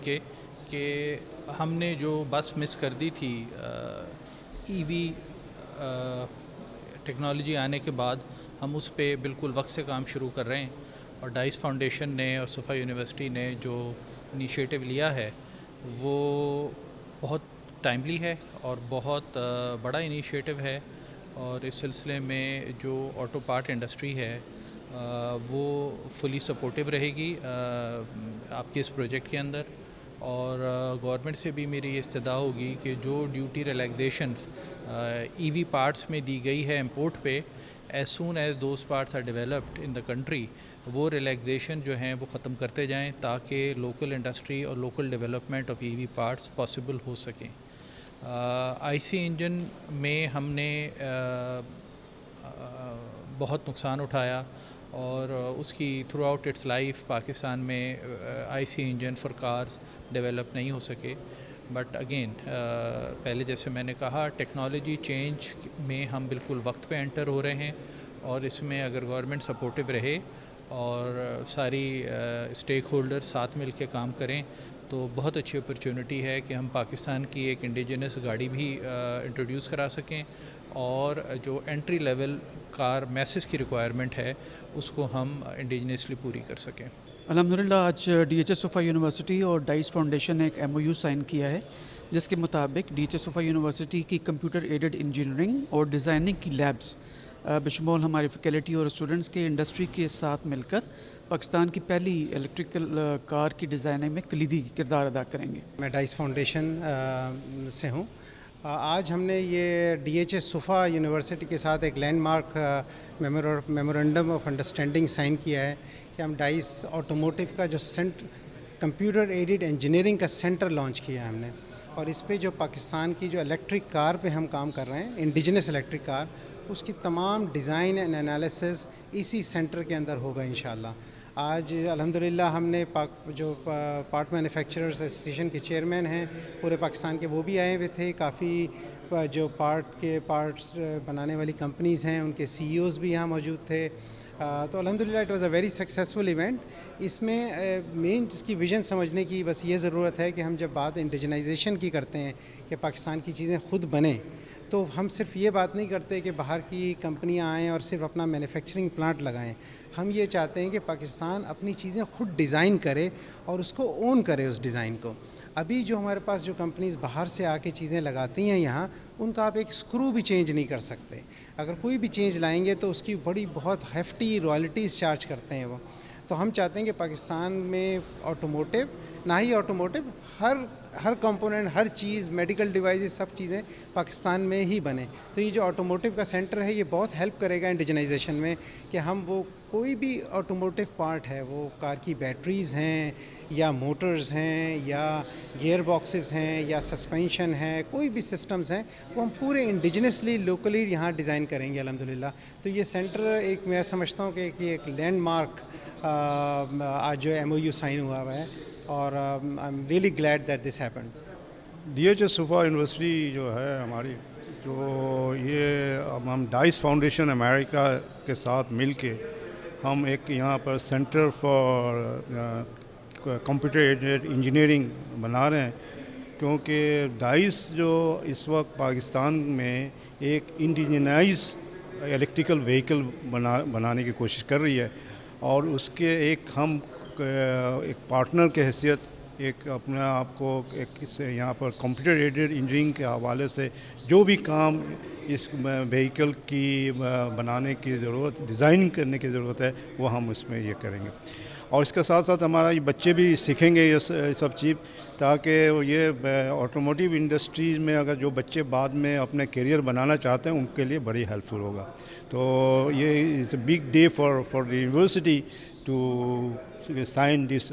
دیکھ کے کہ ہم نے جو بس مس کر دی تھی ای وی ٹیکنالوجی آنے کے بعد، ہم اس پہ بالکل وقت سے کام شروع کر رہے ہیں. اور ڈائس فاؤنڈیشن نے اور صفا یونیورسٹی نے جو انیشیٹو لیا ہے وہ بہت ٹائملی ہے اور بہت بڑا انیشیٹو ہے. اور اس سلسلے میں جو آٹو پارٹ انڈسٹری ہے وہ فلی سپورٹیو رہے گی آپ کے اس پروجیکٹ کے اندر. اور گورنمنٹ سے بھی میری یہ استدعا ہوگی کہ جو duty relaxation E V parts میں دی گئی ہے امپورٹ پہ، as soon as those parts are developed in the country, وہ ریلیکسیشن جو ہیں وہ ختم کرتے جائیں تاکہ لوکل انڈسٹری اور local development of E V parts possible ہو سکیں. آئی سی انجن میں ہم نے بہت نقصان اٹھایا اور اس کی throughout its life Pakistan میں I C engine for cars develop نہیں ہو سکے. بٹ اگین پہلے جیسے میں نے کہا ٹیکنالوجی چینج میں ہم بالکل وقت پہ انٹر ہو رہے ہیں، اور اس میں اگر گورنمنٹ سپورٹیو رہے اور ساری اسٹیک ہولڈر ساتھ مل کے کام کریں تو بہت اچھی اپرچونٹی ہے کہ ہم پاکستان کی ایک انڈیجنس گاڑی بھی انٹروڈیوس کرا سکیں، اور جو انٹری لیول کار میسز کی ریکوائرمنٹ ہے اس کو ہم انڈیجنسلی پوری کر سکیں. الحمدللہ آج D H S Suffa university اور ڈائس فاؤنڈیشن نے ایک ایم او یو سائن کیا ہے جس کے مطابق D H S Suffa university کی کمپیوٹر ایڈڈ انجینئرنگ اور ڈیزائننگ کی لیبس بشمول ہماری فیکلٹی اور اسٹوڈنٹس کے انڈسٹری کے ساتھ مل کر پاکستان کی پہلی الیکٹریکل کار کی ڈیزائننگ میں کلیدی کردار ادا کریں گے. میں ڈائس فاؤنڈیشن سے ہوں. آج ہم نے یہ D H S Suffa university کے ساتھ ایک landmark memorandum of understanding sign کیا ہے کہ ہم ڈائس آٹوموٹیو کا جو کمپیوٹر ایڈڈ انجینئرنگ کا سینٹر لانچ کیا ہے ہم نے، اور اس پہ جو پاکستان کی جو الیکٹرک کار پہ ہم کام کر رہے ہیں انڈیجنس الیکٹرک کار، اس کی تمام ڈیزائن اینڈ انالیسز اسی سینٹر کے اندر ہوگا انشاءاللہ. آج الحمدللہ ہم نے جو پارٹ مینوفیکچررز ایسوسیشن کے چیئرمین ہیں پورے پاکستان کے، وہ بھی آئے ہوئے تھے. کافی جو پارٹس بنانے والی کمپنیز ہیں ان کے سی ای اوز بھی یہاں موجود تھے. تو الحمدللہ it was a very successful event. اس میں مین جس کی ویژن سمجھنے کی بس یہ ضرورت ہے کہ ہم جب بات انڈیجنائزیشن کی کرتے ہیں کہ پاکستان کی چیزیں خود بنیں، تو ہم صرف یہ بات نہیں کرتے کہ باہر کی کمپنیاں آئیں اور صرف اپنا مینوفیکچرنگ پلانٹ لگائیں. ہم یہ چاہتے ہیں کہ پاکستان اپنی چیزیں خود ڈیزائن کرے اور اس کو اون کرے اس ڈیزائن کو. ابھی جو ہمارے پاس جو کمپنیز باہر سے آ کے چیزیں لگاتی ہیں یہاں، ان کا آپ ایک اسکرو بھی چینج نہیں کر سکتے. اگر کوئی بھی چینج لائیں گے تو اس کی بہت ہیفٹی رائلٹیز چارج کرتے ہیں وہ. تو ہم چاہتے ہیں کہ پاکستان میں آٹوموٹیو، نہ ہی آٹوموٹیو، ہر کمپوننٹ، ہر چیز، میڈیکل ڈیوائسز، سب چیزیں پاکستان میں ہی بنے. تو یہ جو آٹوموٹیو کا سینٹر ہے یہ بہت ہیلپ کرے گا انڈیجنائزیشن میں، کہ ہم وہ کوئی بھی آٹوموٹیو پارٹ ہے، وہ کار کی بیٹریز ہیں یا موٹرز ہیں یا گیئر باکسز ہیں یا سسپینشن ہے، کوئی بھی سسٹمز ہیں، وہ ہم پورے انڈیجنسلی لوکلی یہاں ڈیزائن کریں گے الحمدللہ. تو یہ سینٹر ایک، میں سمجھتا ہوں کہ ایک لینڈ مارک آج جو ایم او یو سائن ہوا ہے، اور I am really glad that this happened. D H S Suffa university جو ہے ہماری، جو یہ ہم ڈائس فاؤنڈیشن امریکہ کے ساتھ مل کے ہم ایک یہاں پر centre for computer aided engineering بنا رہے ہیں، کیونکہ ڈائس جو اس وقت پاکستان میں ایک انڈیجنائز الیکٹریکل وہیکل بنانے کی کوشش کر رہی ہے، اور اس کے ہم ایک پارٹنر کے حیثیت ایک اپنے آپ کو ایک یہاں پر کمپیوٹر ایڈڈ انجینئرنگ کے حوالے سے جو بھی کام اس وہیکل کی بنانے کی ضرورت، ڈیزائن کرنے کی ضرورت ہے، وہ ہم اس میں یہ کریں گے. اور اس کے ساتھ ساتھ ہمارا یہ بچے بھی سیکھیں گے یہ سب چیز، تاکہ یہ آٹوموٹیو انڈسٹریز میں اگر جو بچے بعد میں اپنے کیریئر بنانا چاہتے ہیں ان کے لیے بڑی ہیلپ فل ہوگا. تو یہ is a big day for the university to sign this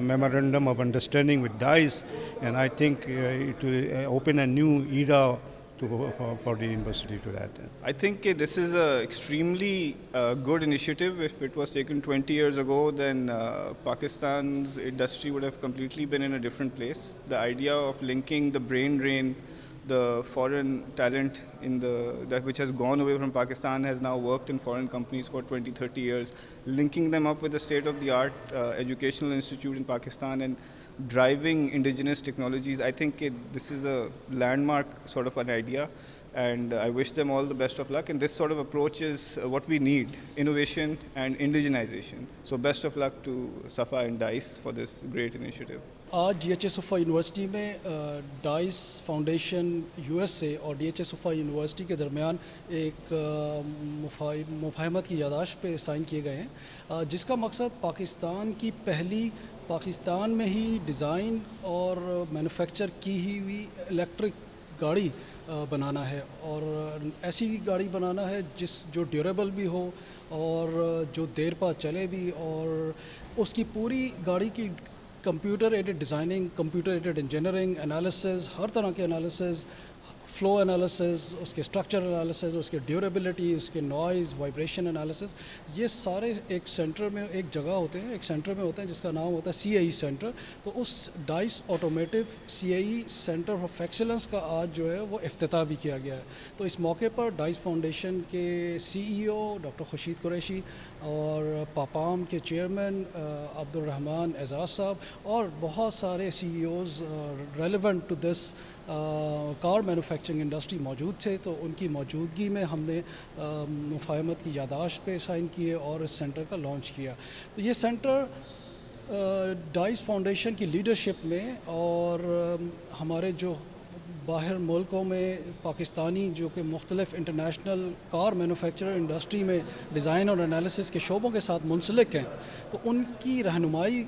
memorandum of understanding with DICE, and I think it will open a new era for the university to that. I think this is an extremely good initiative. If it was taken 20 years ago, then Pakistan's industry would have completely been in a different place. The idea of linking the brain drain, the foreign talent that which has gone away from Pakistan, has now worked in foreign companies for 20-30 years, linking them up with the state-of-the-art educational institute in Pakistan and driving indigenous technologies. I think this is a landmark sort of an idea, and I wish them all the best of luck. And this sort of approach is what we need: innovation and indigenization. So best of luck to SAFA and DICE for this great initiative. آج D H A Suffa university میں Dice foundation U S A اور D H A Suffa university کے درمیان ایک مفاہمت کی یادداشت پہ سائن کیے گئے ہیں، جس کا مقصد پاکستان میں ہی ڈیزائن اور مینوفیکچر کی ہوئی الیکٹرک گاڑی بنانا ہے، اور ایسی گاڑی بنانا ہے جو ڈیوریبل بھی ہو اور جو دیر پا چلے بھی، اور اس کی پوری گاڑی کی computer aided designing, computer aided engineering, analysis, ہر طرح کے انالیسز، فلو انالیسز، اس کے اسٹرکچر انالیسز، اس کے ڈیوریبلٹی، اس کے نوائز، وائبریشن انالیسز، یہ سارے ایک سینٹر میں، ایک جگہ ہوتے ہیں، ایک سینٹر میں ہوتے ہیں جس کا نام ہوتا ہے سی اے ای سینٹر. تو اس Dice automotive C A E centre of excellence کا آج جو ہے وہ افتتاح بھی کیا گیا ہے. تو اس موقع پر ڈائس فاؤنڈیشن کے سی ای او ڈاکٹر خورشید قریشی اور پاپام کے چیئرمین عبد الرحمن اعزاز صاحب اور بہت سارے C E Os relevant to this car manufacturing industry موجود تھے. تو ان کی موجودگی میں ہم نے مفاہمت کی یادداشت پہ سائن کیے اور اس سینٹر کا لانچ کیا. تو یہ سینٹر ڈائس فاؤنڈیشن کی لیڈرشپ میں اور ہمارے جو باہر ملکوں میں پاکستانی جو کہ مختلف انٹرنیشنل کار مینوفیکچرر انڈسٹری میں ڈیزائن اور انالیسس کے شعبوں کے ساتھ منسلک ہیں، تو ان کی رہنمائی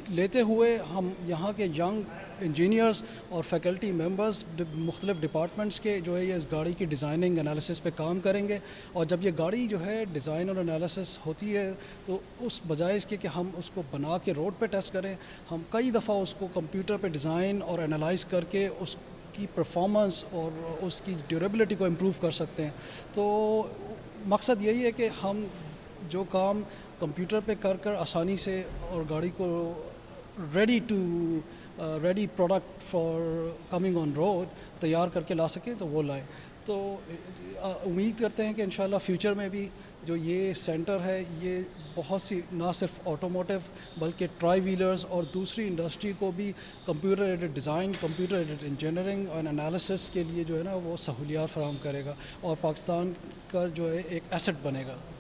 لیتے ہوئے ہم یہاں کے ینگ انجینئرز اور فیکلٹی ممبرز مختلف ڈپارٹمنٹس کے جو ہے یہ اس گاڑی کی ڈیزائننگ انالیسس پہ کام کریں گے. اور جب یہ گاڑی جو ہے ڈیزائن اور انالیسس ہوتی ہے تو اس بجائے اس کے کہ ہم اس کو بنا کے روڈ پہ ٹیسٹ کریں، ہم کئی دفعہ اس کو کمپیوٹر پہ ڈیزائن اور انالائز کر کے اس کی پرفارمنس اور اس کی ڈیوریبلٹی کو امپروو کر سکتے ہیں. تو مقصد یہی ہے کہ ہم جو کام کمپیوٹر پہ کر آسانی سے اور گاڑی کو ready product for coming on road تیار کر کے لا سکیں تو وہ لائیں. تو امید کرتے ہیں کہ انشاءاللہ فیوچر میں بھی جو یہ سینٹر ہے یہ بہت سی نہ صرف آٹوموٹیو بلکہ ٹرائی ویلرز اور دوسری انڈسٹری کو بھی computer added design, computer aided engineering اور انالیسس کے لیے جو ہے نا وہ سہولیات فراہم کرے گا اور پاکستان کا جو ہے ایک ایسٹ بنے گا.